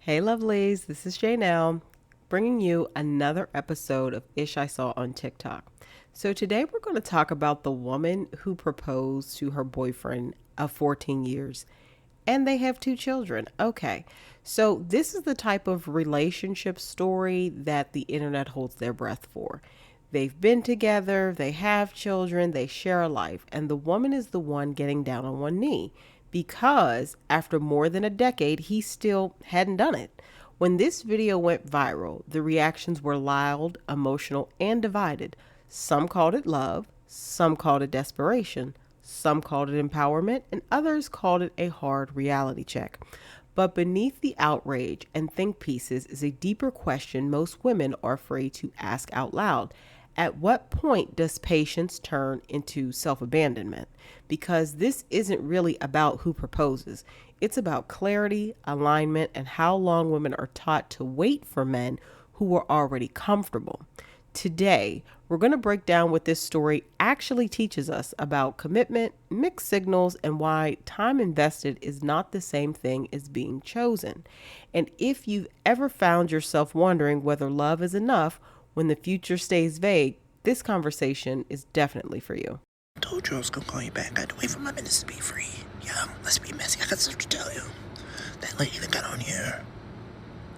Hey lovelies, this is Jay now, bringing you another episode of Ish I Saw on TikTok. So today we're going to talk about the woman who proposed to her boyfriend of 14 years and they have two children. Okay, so this is the type of relationship story that the internet holds their breath for. They've been together, they have children, they share a life, and the woman is the one getting down on one knee because after more than a decade, he still hadn't done it. When this video went viral, the reactions were loud, emotional, and divided. Some called it love, some called it desperation, some called it empowerment, and others called it a hard reality check. But beneath the outrage and think pieces is a deeper question most women are afraid to ask out loud. At what point does patience turn into self abandonment? Because this isn't really about who proposes, it's about clarity, alignment, and how long women are taught to wait for men who are already comfortable. Today, we're going to break down what this story actually teaches us about commitment, mixed signals, and why time invested is not the same thing as being chosen. And if you've ever found yourself wondering whether love is enough when the future stays vague, this conversation is definitely for you. I told you I was gonna call you back. I had to wait for my minutes to be free. Yeah, let's be messy. I got stuff to tell you. That lady that got on here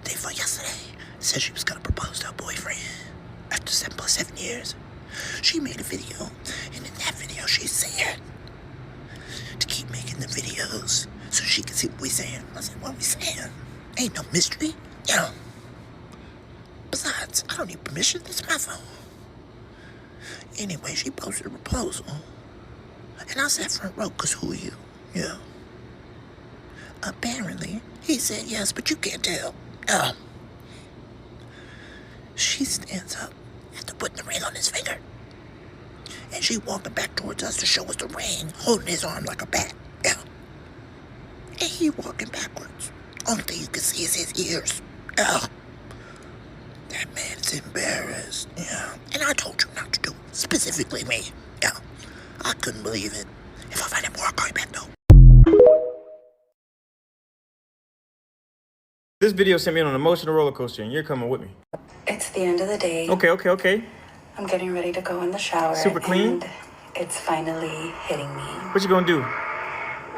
day before yesterday said she was gonna propose to her boyfriend after 7 + 7 years. She made a video, and in that video she said to keep making the videos so she could see what we saying. I said, what we saying? Ain't no mystery. Yeah. Besides, I don't need permission. This is my phone. Anyway, she posted a proposal. And I sat front row, because who are you? Yeah. Apparently, he said yes, but you can't tell. She stands up after putting the ring on his finger. And she walking back towards us to show us the ring, holding his arm like a bat. Yeah. And he walking backwards. Only thing you can see is his ears. Yeah. That man's embarrassed. Yeah. And I told you not to do it. Specifically me. Yeah. I couldn't believe it. If I find out more, I'll call you back, though. This video sent me on an emotional roller coaster, and you're coming with me. It's the end of the day. Okay. I'm getting ready to go in the shower. Super clean? And it's finally hitting me What you gonna do?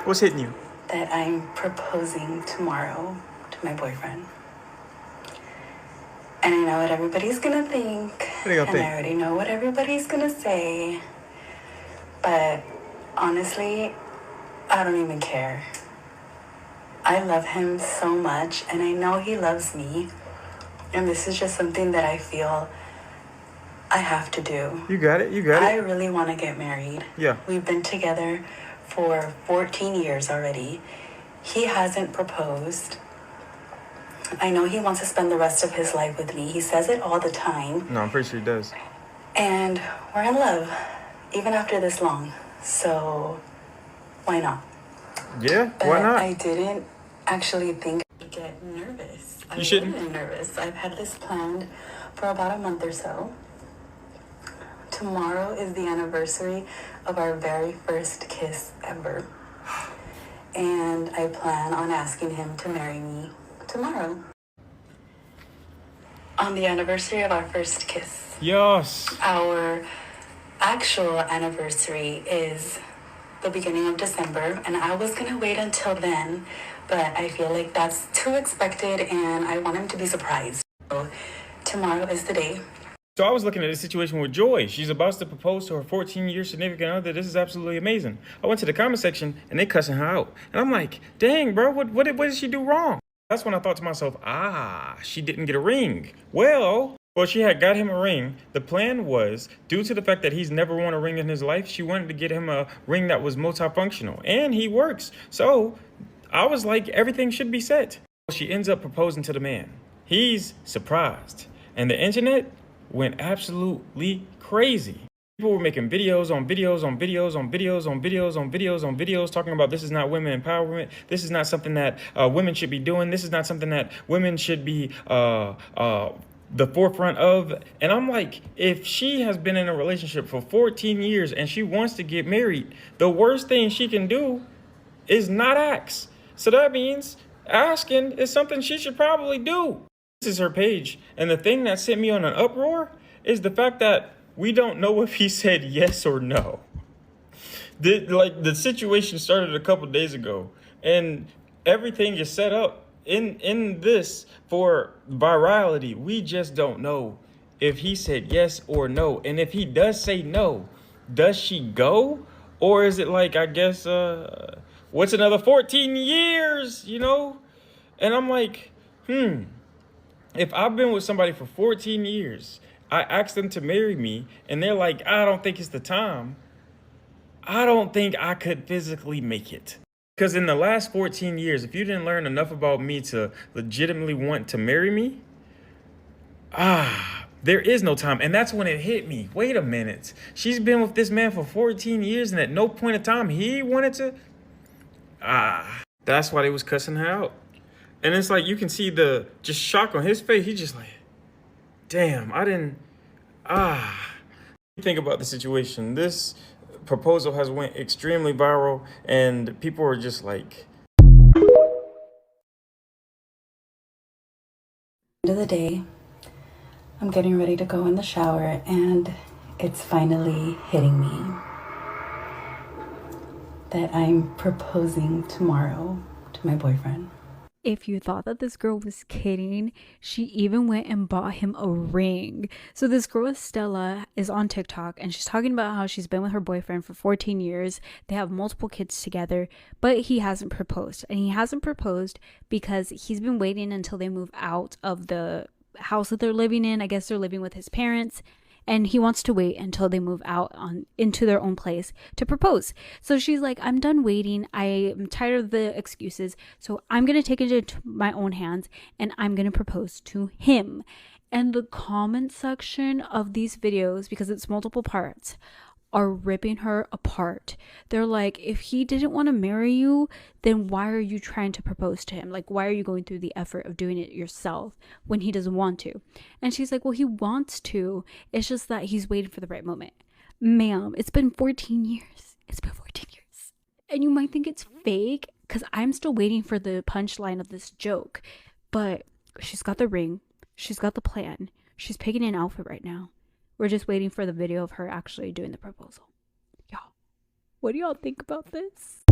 What's hitting you? that I'm proposing tomorrow to my boyfriend. And I know what everybody's gonna think. What they gonna and think? I already know what everybody's gonna say. But honestly, I don't even care. I love him so much, and I know he loves me. And this is just something that I feel I have to do. You got it. I really want to get married. Yeah. We've been together for 14 years already. He hasn't proposed. I know he wants to spend the rest of his life with me. He says it all the time. No, I'm pretty sure he does. And we're in love, even after this long. So, why not? Yeah, But why not? I didn't actually think I'd get nervous. You shouldn't. I'm nervous. I've had this planned for about a month or so. Tomorrow is the anniversary of our very first kiss ever. And I plan on asking him to marry me tomorrow. On the anniversary of our first kiss. Yes. Our actual anniversary is the beginning of December, and I was gonna wait until then, but I feel like that's too expected, and I want him to be surprised. So tomorrow is the day. So I was looking at this situation with Joy. She's about to propose to her 14-year significant other. This is absolutely amazing. I went to the comment section, and they cussing her out. And I'm like, dang, bro, what did she do wrong? That's when I thought to myself, she didn't get a ring. Well, she had got him a ring. The plan was, due to the fact that he's never worn a ring in his life, she wanted to get him a ring that was multifunctional. And he works. So I was like, everything should be set. She ends up proposing to the man. He's surprised. And the internet went absolutely crazy. People were making videos on videos on videos on videos on videos on videos on videos talking about this is not women empowerment. This is not something that women should be doing. This is not something that women should be the forefront of. And I'm like, if she has been in a relationship for 14 years and she wants to get married, the worst thing she can do is not ask. So that means Asking is something she should probably do. This is her page, and the thing that sent me on an uproar is the fact that we don't know if he said yes or no. The situation started a couple days ago, and everything is set up in this for virality. We just don't know if he said yes or no. And if he does say no, does she go? Or is it like, I guess, what's another 14 years, you know? And I'm like, if I've been with somebody for 14 years, I asked them to marry me, and they're like, I don't think it's the time. I don't think I could physically make it. Because in the last 14 years, if you didn't learn enough about me to legitimately want to marry me, there is no time. And that's when it hit me. Wait a minute. She's been with this man for 14 years, and at no point in time he wanted to. That's why they was cussing her out. And it's like you can see the just shock on his face. He just like, damn, I didn't. Think about the situation. This proposal has went extremely viral, and people are just like. End of the day, I'm getting ready to go in the shower, and it's finally hitting me that I'm proposing tomorrow to my boyfriend. If you thought that this girl was kidding, she even went and bought him a ring. So this girl, Stella, is on TikTok, and she's talking about how she's been with her boyfriend for 14 years. They have multiple kids together, but he hasn't proposed. And he hasn't proposed because he's been waiting until they move out of the house that they're living in. I guess they're living with his parents. And he wants to wait until they move out into their own place to propose. So she's like, I'm done waiting. I'm tired of the excuses. So I'm going to take it into my own hands, and I'm going to propose to him. And the comment section of these videos, because it's multiple parts, are ripping her apart. They're like, if he didn't want to marry you, then why are you trying to propose to him? Like, why are you going through the effort of doing it yourself when he doesn't want to? And she's like, well, he wants to. It's just that he's waiting for the right moment. Ma'am, it's been 14 years. It's been 14 years. And you might think it's fake, because I'm still waiting for the punchline of this joke. But she's got the ring. She's got the plan. She's picking an outfit right now. We're just waiting for the video of her actually doing the proposal. Y'all, what do y'all think about this?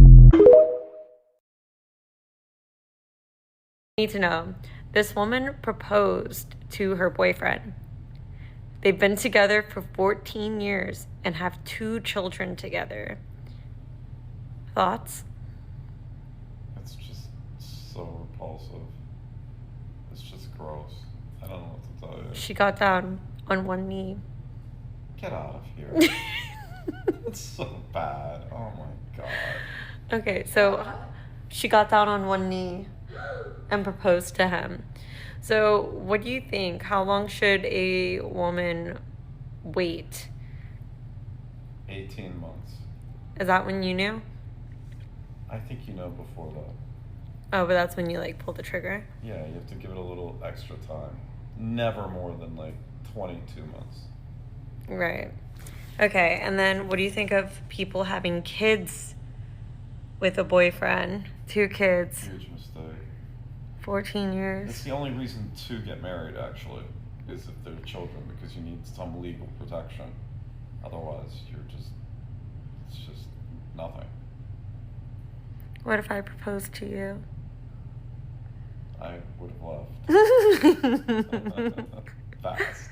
Need to know, this woman proposed to her boyfriend. They've been together for 14 years and have 2 children together. Thoughts? It's just so repulsive. It's just gross. I don't know what to tell you. She got down on one knee. Get out of here. It's so bad. Oh my god. Okay, so she got down on one knee and proposed to him. So what do you think? How long should a woman wait? 18 months. Is that when you knew? I think you know before that. Oh, but that's when you like pull the trigger? Yeah, you have to give it a little extra time. Never more than like 22 months. Right. Okay, and then what do you think of people having kids with a boyfriend? 2 kids. Huge mistake. 14 It's years. the only reason to get married, actually, is if they're children, because you need some legal protection. Otherwise, it's just nothing. What if I proposed to you? I would have left. Fast.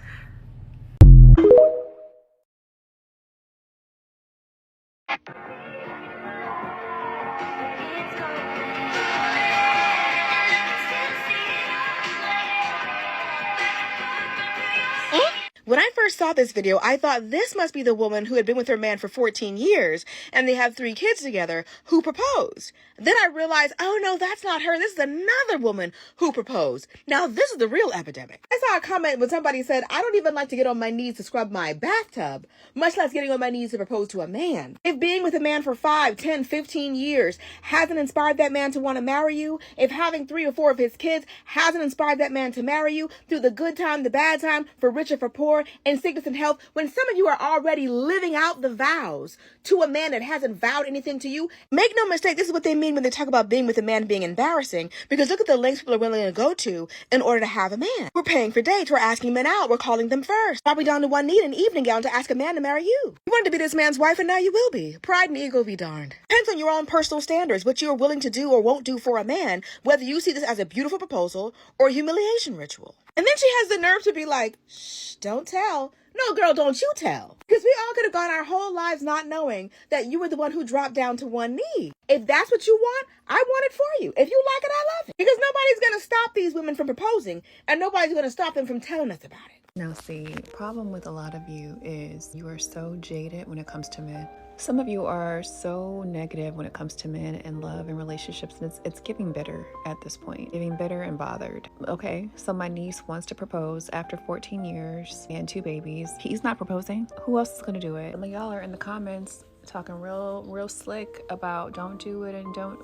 When I first saw this video, I thought this must be the woman who had been with her man for 14 years, and they have 3 kids together, who proposed. Then I realized, oh no, that's not her. This is another woman who proposed. Now, this is the real epidemic. I saw a comment when somebody said, I don't even like to get on my knees to scrub my bathtub, much less getting on my knees to propose to a man. If being with a man for 5, 10, 15 years hasn't inspired that man to want to marry you, if having 3 or 4 of his kids hasn't inspired that man to marry you through the good time, the bad time, for rich or for poor, and sickness and health when some of you are already living out the vows to a man that hasn't vowed anything to you? Make no mistake, this is what they mean when they talk about being with a man being embarrassing, because look at the lengths people are willing to go to in order to have a man. We're paying for dates, we're asking men out, we're calling them first, probably down to one knee in an evening gown to ask a man to marry you. You wanted to be this man's wife and now you will be. Pride and ego be darned. Depends on your own personal standards, what you are willing to do or won't do for a man, whether you see this as a beautiful proposal or a humiliation ritual. And then she has the nerve to be like, shh, don't tell. No, girl, don't you tell. Because we all could have gone our whole lives not knowing that you were the one who dropped down to one knee. If that's what you want, I want it for you. If you like it, I love it. Because nobody's going to stop these women from proposing, and nobody's going to stop them from telling us about it. Now see, problem with a lot of you is you are so jaded when it comes to men. Some of you are so negative when it comes to men and love and relationships, and it's getting bitter at this point, getting bitter and bothered. Okay, so my niece wants to propose after 14 years and 2 babies. He's not proposing. Who else is gonna do it? And y'all are in the comments talking real slick about don't do it and don't.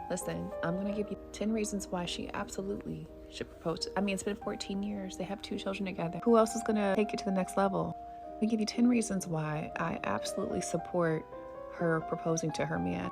Listen, I'm gonna give you 10 reasons why she absolutely should propose. I mean, it's been 14 years. They have 2 children together. Who else is gonna take it to the next level? Let me give you 10 reasons why I absolutely support her proposing to her man.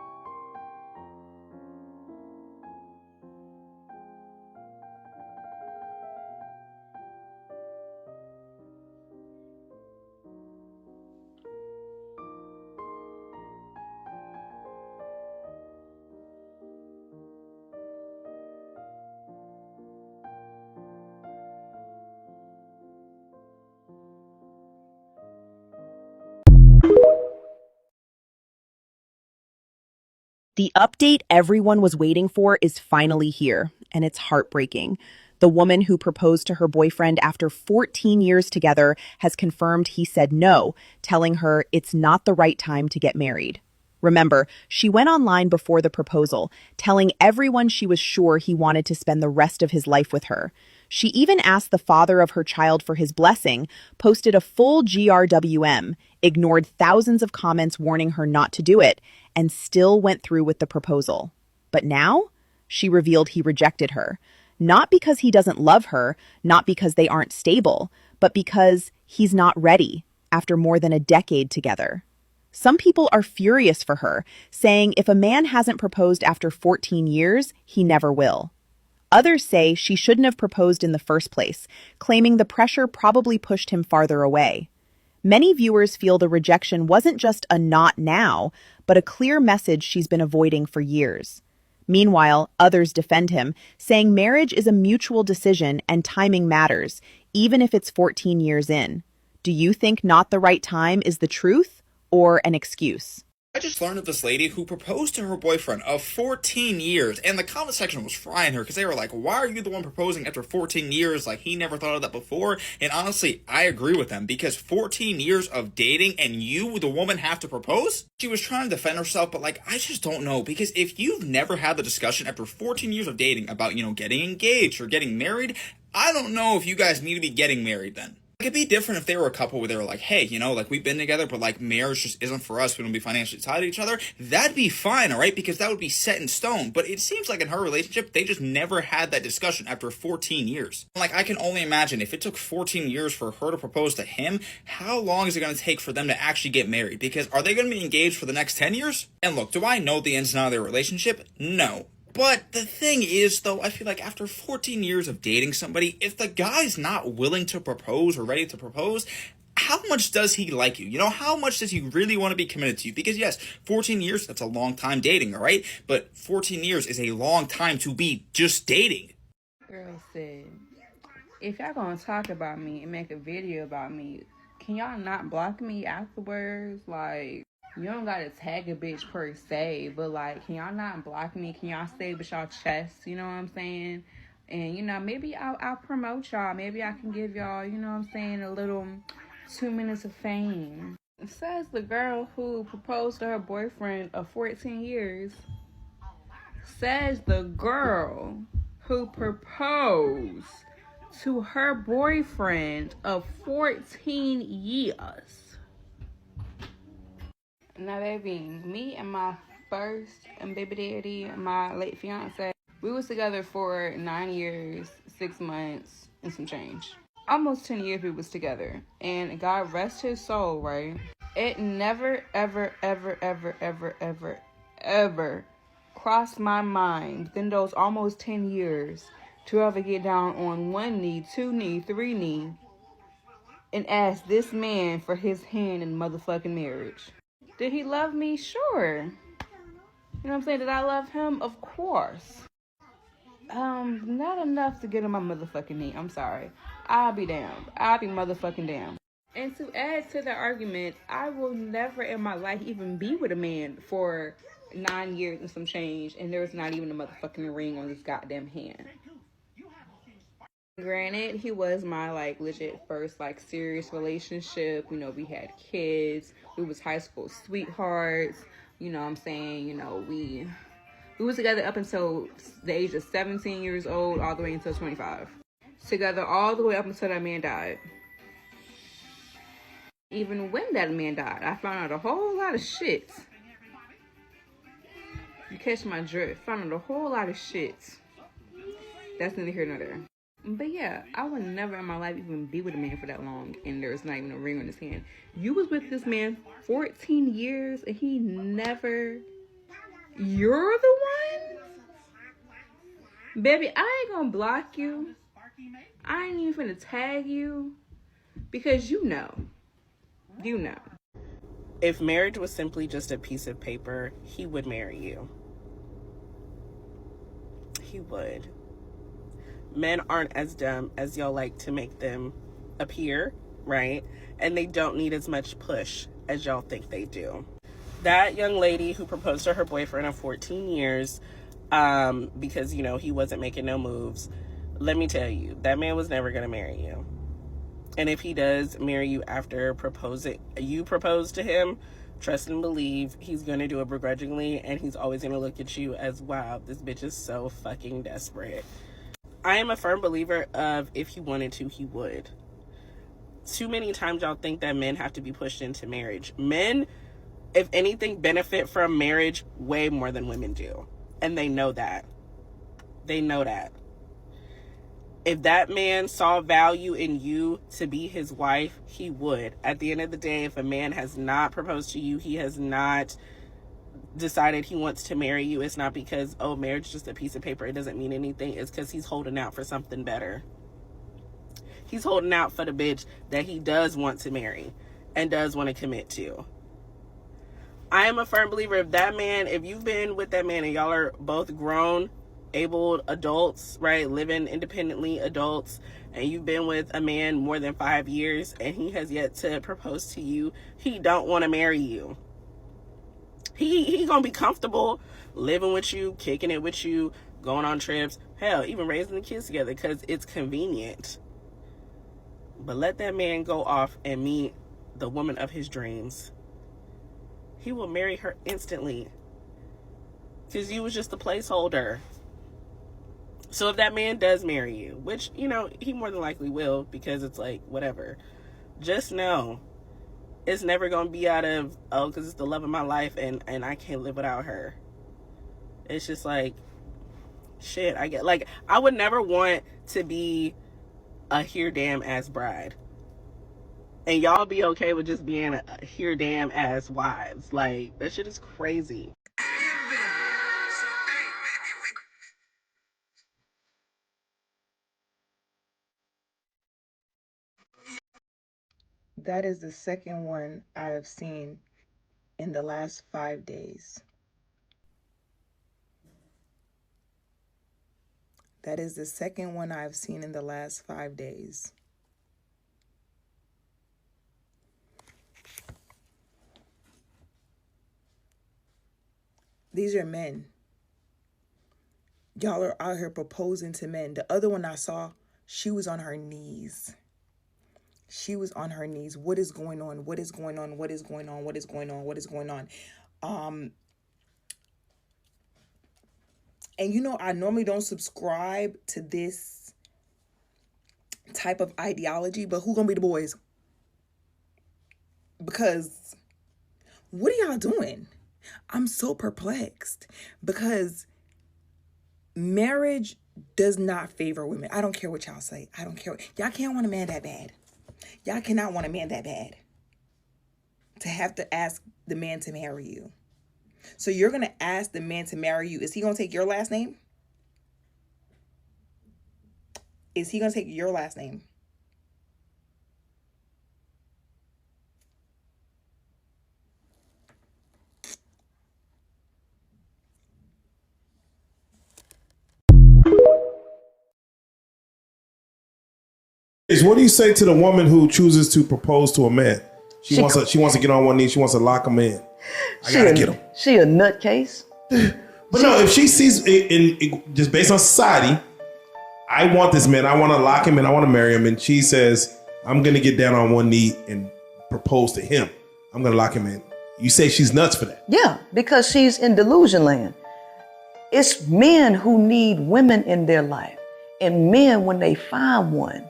The update everyone was waiting for is finally here, and it's heartbreaking. The woman who proposed to her boyfriend after 14 years together has confirmed he said no, telling her it's not the right time to get married. Remember, she went online before the proposal, telling everyone she was sure he wanted to spend the rest of his life with her. She even asked the father of her child for his blessing, posted a full GRWM, ignored thousands of comments warning her not to do it, and still went through with the proposal. But now, she revealed he rejected her. Not because he doesn't love her, not because they aren't stable, but because he's not ready after more than a decade together. Some people are furious for her, saying if a man hasn't proposed after 14 years, he never will. Others say she shouldn't have proposed in the first place, claiming the pressure probably pushed him farther away. Many viewers feel the rejection wasn't just a not now, but a clear message she's been avoiding for years. Meanwhile, others defend him, saying marriage is a mutual decision and timing matters, even if it's 14 years in. Do you think not the right time is the truth or an excuse? I just learned of this lady who proposed to her boyfriend of 14 years, and the comment section was frying her because they were like, why are you the one proposing after 14 years? Like, he never thought of that before. And honestly, I agree with them, because 14 years of dating and you, the woman, have to propose? She was trying to defend herself, but like, I just don't know, because if you've never had the discussion after 14 years of dating about, getting engaged or getting married, I don't know if you guys need to be getting married then. It'd be different if they were a couple where they were like, hey, we've been together, but like marriage just isn't for us. We don't be financially tied to each other. That'd be fine, all right? Because that would be set in stone. But it seems like in her relationship, they just never had that discussion after 14 years. Like, I can only imagine if it took 14 years for her to propose to him, how long is it going to take for them to actually get married? Because are they going to be engaged for the next 10 years? And look, do I know the ins and outs of their relationship? No. But the thing is, though, I feel like after 14 years of dating somebody, if the guy's not willing to propose or ready to propose, how much does he like you? How much does he really want to be committed to you? Because yes, 14 years, that's a long time dating, all right? But 14 years is a long time to be just dating. Girl said, if y'all gonna talk about me and make a video about me, can y'all not block me afterwards? Like, you don't gotta tag a bitch per se, but like, can y'all not block me? Can y'all stay with y'all chest? You know what I'm saying? And maybe I'll promote y'all. Maybe I can give y'all, a little 2 minutes of fame. It says the girl who proposed to her boyfriend of 14 years. Says the girl who proposed to her boyfriend of 14 years. Now, baby, me and my first baby daddy, my late fiance, we was together for 9 years, 6 months, and some change. almost 10 years we was together, and God rest his soul, right? It never, ever, ever, ever, ever, ever, ever crossed my mind within those almost 10 years to ever get down on one knee, two knee, three knee, and ask this man for his hand in motherfucking marriage. Did he love me? Sure. You know what I'm saying? Did I love him? Of course. Not enough to get on my motherfucking knee. I'm sorry. I'll be damned. I'll be motherfucking damned. And to add to that argument, I will never in my life even be with a man for 9 years and some change, and there's not even a motherfucking ring on this goddamn hand. Granted, he was my like legit first like serious relationship. You know, we had kids. We was high school sweethearts. You know what I'm saying? You know, we was together up until the age of 17 years old, all the way until 25. Together all the way up until that man died. Even when that man died, I found out a whole lot of shit. You catch my drift. Found out a whole lot of shit. That's neither here nor there. But yeah, I would never in my life even be with a man for that long, and there's not even a ring on his hand. You was with this man 14 years, and he never... You're the one? Baby, I ain't gonna block you. I ain't even finna tag you. Because you know. You know. If marriage was simply just a piece of paper, he would marry you. He would. Men aren't as dumb as y'all like to make them appear, right? And they don't need as much push as y'all think they do. That young lady who proposed to her boyfriend of 14 years because, you know, he wasn't making no moves, let me tell you, that man was never going to marry you. And if he does marry you after you propose to him, trust and believe he's going to do it begrudgingly, and he's always going to look at you as, wow, this bitch is so fucking desperate. I am a firm believer of if he wanted to, he would. Too many times y'all think that men have to be pushed into marriage. Men, if anything, benefit from marriage way more than women do. And they know that. They know that. If that man saw value in you to be his wife, he would. At the end of the day, if a man has not proposed to you, he has not decided he wants to marry you, it's not because, oh, marriage is just a piece of paper, it doesn't mean anything. It's because he's holding out for something better. He's holding out for the bitch that he does want to marry and does want to commit to. I am a firm believer if you've been with that man and y'all are both grown, able adults, right, living independently adults, and you've been with a man more than 5 years and he has yet to propose to you, he don't want to marry you. He gonna be comfortable living with you, kicking it with you, going on trips, hell, even raising the kids together because it's convenient. But let that man go off and meet the woman of his dreams. He will marry her instantly because you was just a placeholder. So if that man does marry you, which, you know, he more than likely will because it's like, whatever, just know it's never going to be out of, oh, because it's the love of my life and I can't live without her. It's just like, shit, I would never want to be a here damn ass bride. And y'all be okay with just being a here damn ass wives. Like, that shit is crazy. That is the second one I have seen in the last 5 days. That is the second one I've seen in the last 5 days. These are men. Y'all are out here proposing to men. The other one I saw, she was on her knees. She was on her knees. What is going on? What is going on? What is going on? What is going on? What is going on? And you know, I normally don't subscribe to this type of ideology, but who gonna be the boys? Because what are y'all doing? I'm so perplexed because marriage does not favor women. I don't care what y'all say. I don't care. Y'all can't want a man that bad. Y'all cannot want a man that bad to have to ask the man to marry you. So you're going to ask the man to marry you. Is he going to take your last name? Is he going to take your last name? What do you say to the woman who chooses to propose to a man? She wants to get on one knee. She wants to lock him in. I gotta get him. She a nutcase. But no, if she sees just based on society, I want this man. I want to lock him in. I want to marry him. And she says, I'm gonna get down on one knee and propose to him. I'm gonna lock him in. You say she's nuts for that? Yeah, because she's in delusion land. It's men who need women in their life, and men when they find one.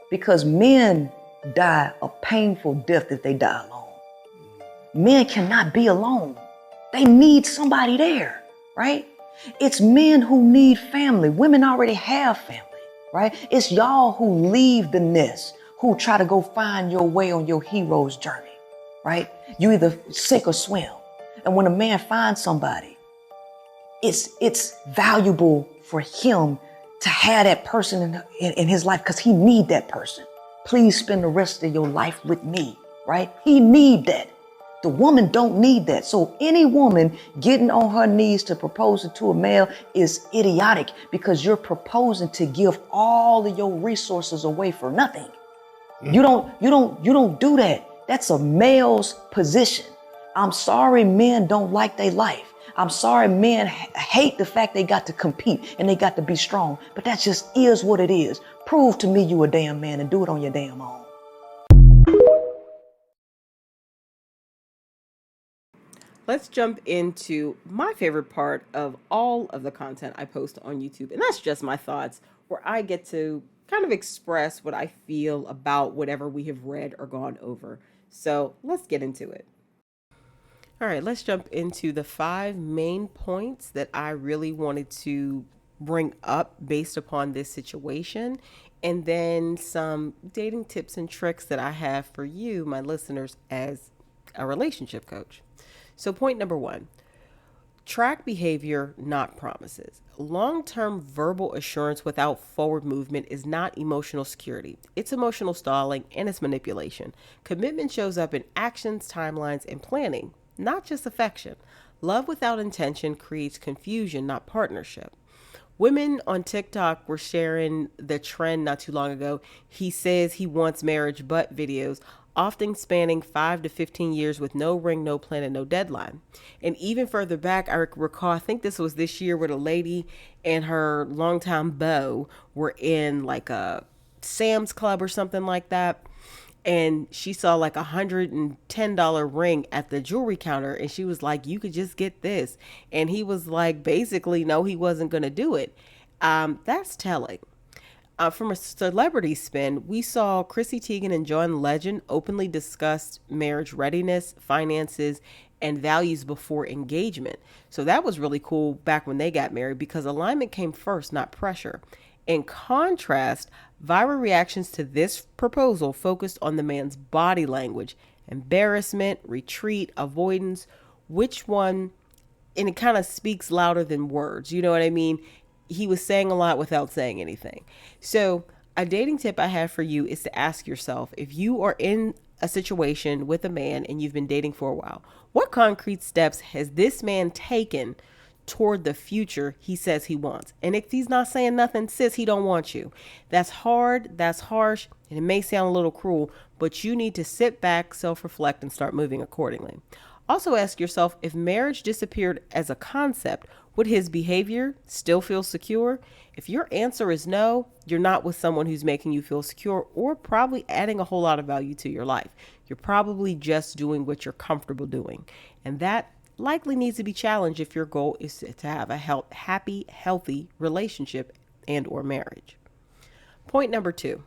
Because men die a painful death if they die alone. Men cannot be alone. They need somebody there, right? It's men who need family. Women already have family, right? It's y'all who leave the nest, who try to go find your way on your hero's journey, right? You either sink or swim. And when a man finds somebody, it's valuable for him to have that person in his life because he need that person. Please spend the rest of your life with me, right? He need that. The woman don't need that. So any woman getting on her knees to propose to a male is idiotic because you're proposing to give all of your resources away for nothing. You don't do that. That's a male's position. I'm sorry men don't like their life. I'm sorry men hate the fact they got to compete and they got to be strong, but that just is what it is. Prove to me you a damn man and do it on your damn own. Let's jump into my favorite part of all of the content I post on YouTube, and that's just my thoughts, where I get to kind of express what I feel about whatever we have read or gone over. So let's get into it. All right, let's jump into the 5 main points that I really wanted to bring up based upon this situation, and then some dating tips and tricks that I have for you, my listeners, as a relationship coach. So, point number 1, track behavior, not promises. Long term verbal assurance without forward movement is not emotional security. It's emotional stalling and it's manipulation. Commitment shows up in actions, timelines, and planning, not just affection. Love without intention creates confusion, not partnership. Women on TikTok were sharing the trend not too long ago. He says he wants marriage but videos, often spanning 5 to 15 years with no ring, no plan, and no deadline. And even further back, I recall, I think this was this year, where the lady and her longtime beau were in like a Sam's Club or something like that. And she saw like $110 ring at the jewelry counter, and she was like, you could just get this. And he was like, basically, no, he wasn't going to do it. That's telling. From a celebrity spin, we saw Chrissy Teigen and John Legend openly discuss marriage readiness, finances, and values before engagement. So that was really cool back when they got married, because alignment came first, not pressure. In contrast, viral reactions to this proposal focused on the man's body language, embarrassment, retreat, avoidance. Which one? And it kind of speaks louder than words. You know what I mean? He was saying a lot without saying anything. So, a dating tip I have for you is to ask yourself, if you are in a situation with a man and you've been dating for a while, what concrete steps has this man taken toward the future he says he wants? And if he's not saying nothing, sis, he don't want you. That's hard, that's harsh, and it may sound a little cruel, but you need to sit back, self-reflect, and start moving accordingly. Also ask yourself, if marriage disappeared as a concept, would his behavior still feel secure? If your answer is no, you're not with someone who's making you feel secure or probably adding a whole lot of value to your life. You're probably just doing what you're comfortable doing. And that likely needs to be challenged if your goal is to have a happy, healthy relationship and or marriage. Point number 2.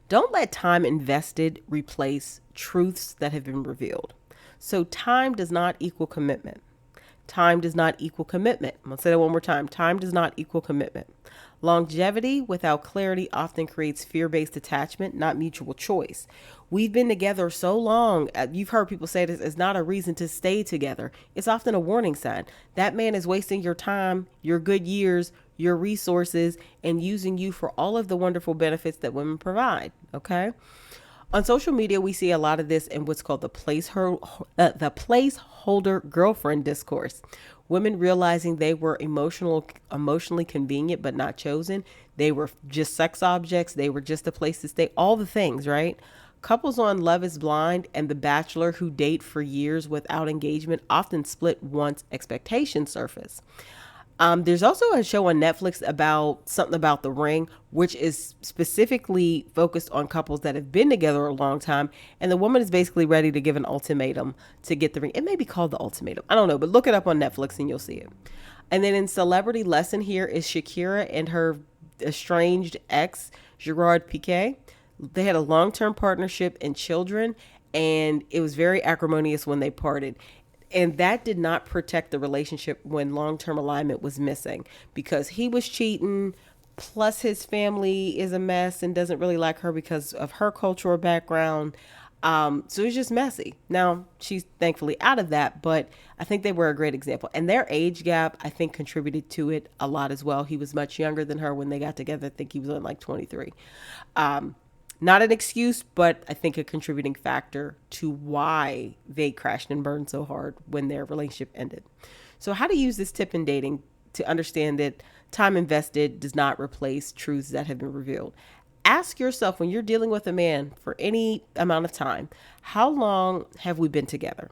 Don't let time invested replace truths that have been revealed. So time does not equal commitment. Time does not equal commitment. I'm going to say that one more time. Time does not equal commitment. Longevity without clarity often creates fear-based attachment, not mutual choice. We've been together so long. You've heard people say this is not a reason to stay together. It's often a warning sign. That man is wasting your time, your good years, your resources, and using you for all of the wonderful benefits that women provide. Okay. On social media, we see a lot of this in what's called the placeholder girlfriend discourse. Women realizing they were emotionally convenient but not chosen. They were just sex objects. They were just a place to stay. All the things, right? Couples on Love is Blind and The Bachelor who date for years without engagement often split once expectations surface. There's also a show on Netflix about something about the ring, which is specifically focused on couples that have been together a long time. And the woman is basically ready to give an ultimatum to get the ring. It may be called The Ultimatum. I don't know, but look it up on Netflix and you'll see it. And then in Celebrity Lesson here is Shakira and her estranged ex, Gerard Piqué. They had a long-term partnership and children, and it was very acrimonious when they parted. And that did not protect the relationship when long-term alignment was missing because he was cheating. Plus his family is a mess and doesn't really like her because of her cultural background. So it's just messy. Now she's thankfully out of that, but I think they were a great example. And their age gap, I think, contributed to it a lot as well. He was much younger than her when they got together. I think he was on like 23. Not an excuse, but I think a contributing factor to why they crashed and burned so hard when their relationship ended. So how to use this tip in dating to understand that time invested does not replace truths that have been revealed. Ask yourself when you're dealing with a man for any amount of time, how long have we been together?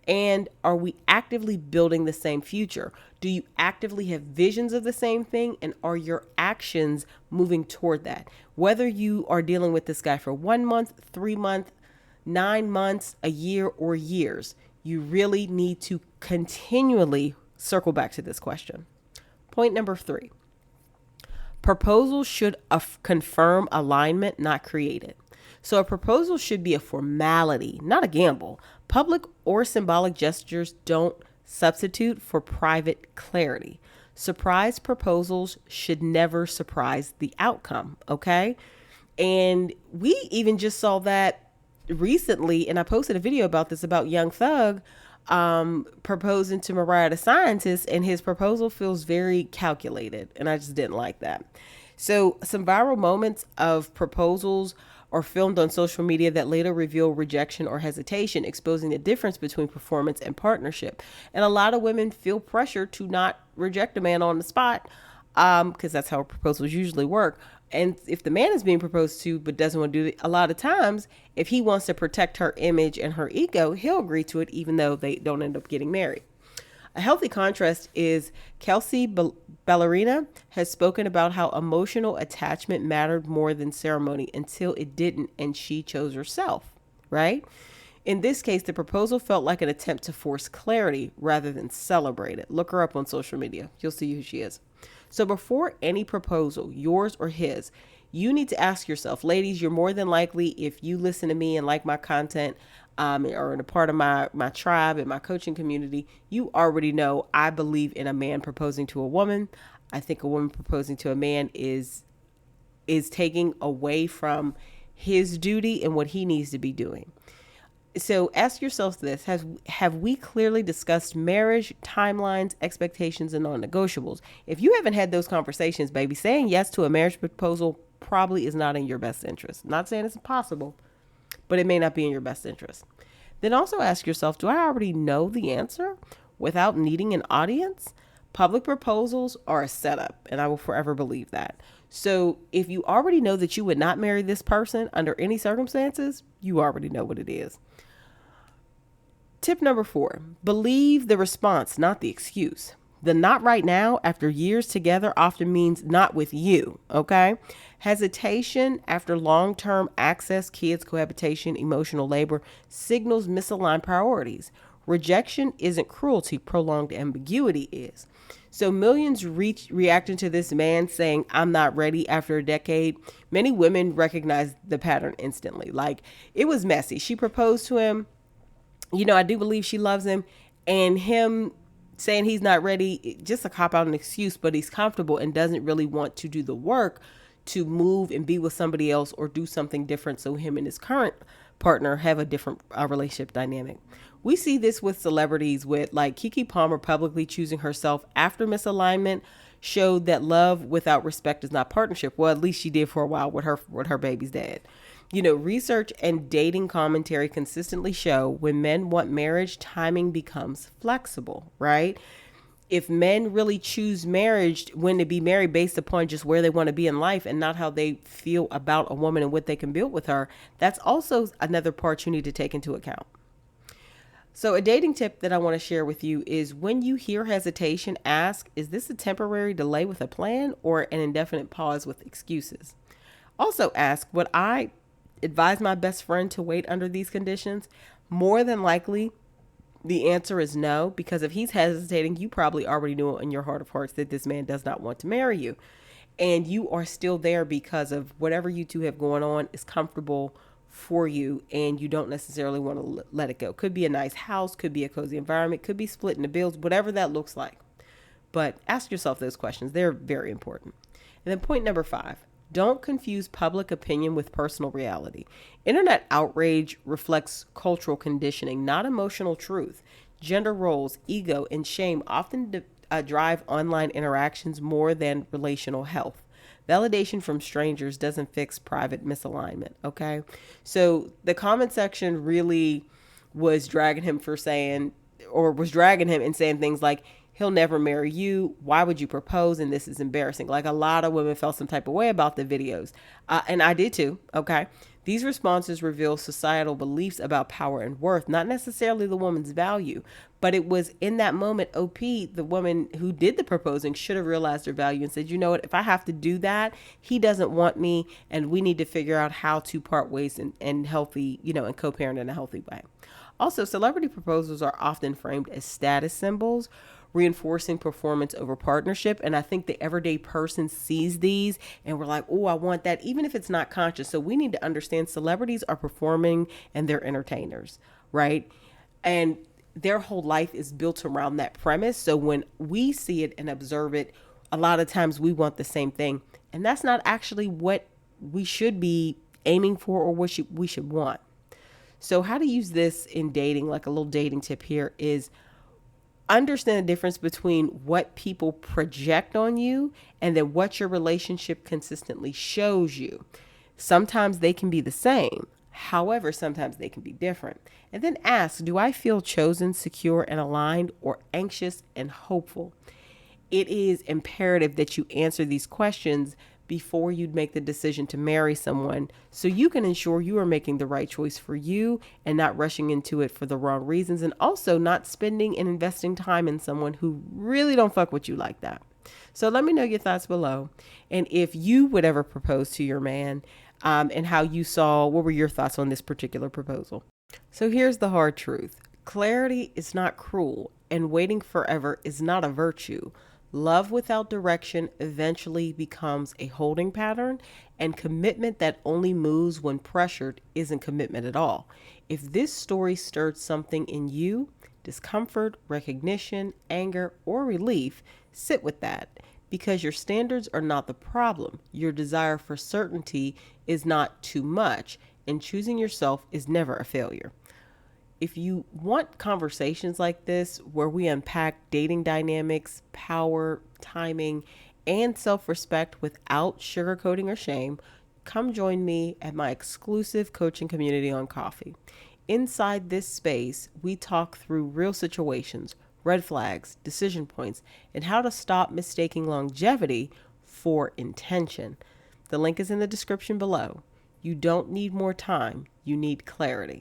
And are we actively building the same future? Do you actively have visions of the same thing? And are your actions moving toward that? Whether you are dealing with this guy for 1 month, 3 months, 9 months, a year, or years, you really need to continually circle back to this question. Point number 3. Proposals should confirm alignment, not create it. So a proposal should be a formality, not a gamble. Public or symbolic gestures don't substitute for private clarity. Surprise proposals should never surprise the outcome, okay? And we even just saw that recently, and I posted a video about this, about Young Thug proposing to Mariah the Scientist, and his proposal feels very calculated, and I just didn't like that. So some viral moments of proposals are filmed on social media that later reveal rejection or hesitation, exposing the difference between performance and partnership. And a lot of women feel pressure to not reject a man on the spot because that's how proposals usually work. And if the man is being proposed to but doesn't want to do it, a lot of times, if he wants to protect her image and her ego, he'll agree to it even though they don't end up getting married. A healthy contrast is Kelsey Ballerina has spoken about how emotional attachment mattered more than ceremony until it didn't, and she chose herself, right? In this case, the proposal felt like an attempt to force clarity rather than celebrate it. Look her up on social media. You'll see who she is. So before any proposal, yours or his, you need to ask yourself, ladies, you're more than likely, if you listen to me and like my content, or in a part of my tribe and my coaching community, you already know I believe in a man proposing to a woman. I think a woman proposing to a man is taking away from his duty and what he needs to be doing. So ask yourself this: have we clearly discussed marriage, timelines, expectations, and non-negotiables? If you haven't had those conversations, baby, saying yes to a marriage proposal probably is not in your best interest. I'm not saying it's impossible, but it may not be in your best interest. Then also ask yourself, do I already know the answer without needing an audience? Public proposals are a setup, and I will forever believe that. So if you already know that you would not marry this person under any circumstances, you already know what it is. Tip number 4, believe the response, not the excuse. The not right now after years together often means not with you, okay? Hesitation after long-term access, kids, cohabitation, emotional labor signals misaligned priorities. Rejection isn't cruelty, prolonged ambiguity is. So millions reacting to this man saying, I'm not ready after a decade. Many women recognize the pattern instantly. Like, it was messy. She proposed to him. You know, I do believe she loves him, and him saying he's not ready, just a cop out, an excuse, but he's comfortable and doesn't really want to do the work to move and be with somebody else or do something different so him and his current partner have a different relationship dynamic. We see this with celebrities, with like Keke Palmer publicly choosing herself after misalignment showed that love without respect is not partnership. Well, at least she did for a while with her baby's dad. You know, research and dating commentary consistently show when men want marriage, timing becomes flexible, right? If men really choose marriage, when to be married based upon just where they want to be in life and not how they feel about a woman and what they can build with her, that's also another part you need to take into account. So a dating tip that I want to share with you is when you hear hesitation, ask, is this a temporary delay with a plan or an indefinite pause with excuses? Also ask, would I advise my best friend to wait under these conditions? More than likely, the answer is no, because if he's hesitating, you probably already knew in your heart of hearts that this man does not want to marry you. And you are still there because of whatever you two have going on is comfortable for you and you don't necessarily want to let it go. Could be a nice house, could be a cozy environment, could be splitting the bills, whatever that looks like. But ask yourself those questions. They're very important. And then point number 5, don't confuse public opinion with personal reality. Internet outrage reflects cultural conditioning, not emotional truth. Gender roles, ego, and shame often drive online interactions more than relational health. Validation from strangers doesn't fix private misalignment, okay? So the comment section really was dragging him and saying things like, he'll never marry you. Why would you propose? And this is embarrassing. Like, a lot of women felt some type of way about the videos. And I did too, okay? These responses reveal societal beliefs about power and worth, not necessarily the woman's value. But it was in that moment, OP, the woman who did the proposing, should have realized her value and said, you know what, if I have to do that, he doesn't want me, and we need to figure out how to part ways and healthy, and co-parent in a healthy way. Also, celebrity proposals are often framed as status symbols, reinforcing performance over partnership. And I think the everyday person sees these and we're like, oh, I want that, even if it's not conscious. So we need to understand celebrities are performing and they're entertainers, right? And their whole life is built around that premise. So when we see it and observe it, a lot of times we want the same thing. And that's not actually what we should be aiming for or what we should want. So how to use this in dating, like a little dating tip here, is understand the difference between what people project on you and then what your relationship consistently shows you. Sometimes they can be the same. However, sometimes they can be different. And then ask, do I feel chosen, secure, and aligned, or anxious and hopeful? It is imperative that you answer these questions before you'd make the decision to marry someone so you can ensure you are making the right choice for you and not rushing into it for the wrong reasons, and also not spending and investing time in someone who really don't fuck with you like that. So let me know your thoughts below, and if you would ever propose to your man, and how you saw, what were your thoughts on this particular proposal? So here's the hard truth. Clarity is not cruel, and waiting forever is not a virtue. Love without direction eventually becomes a holding pattern, and commitment that only moves when pressured isn't commitment at all. If this story stirred something in you, discomfort, recognition, anger, or relief, sit with that, because your standards are not the problem. Your desire for certainty is not too much, and choosing yourself is never a failure. If you want conversations like this, where we unpack dating dynamics, power, timing, and self-respect without sugarcoating or shame, come join me at my exclusive coaching community on Coffee. Inside this space, we talk through real situations, red flags, decision points, and how to stop mistaking longevity for intention. The link is in the description below. You don't need more time, you need clarity.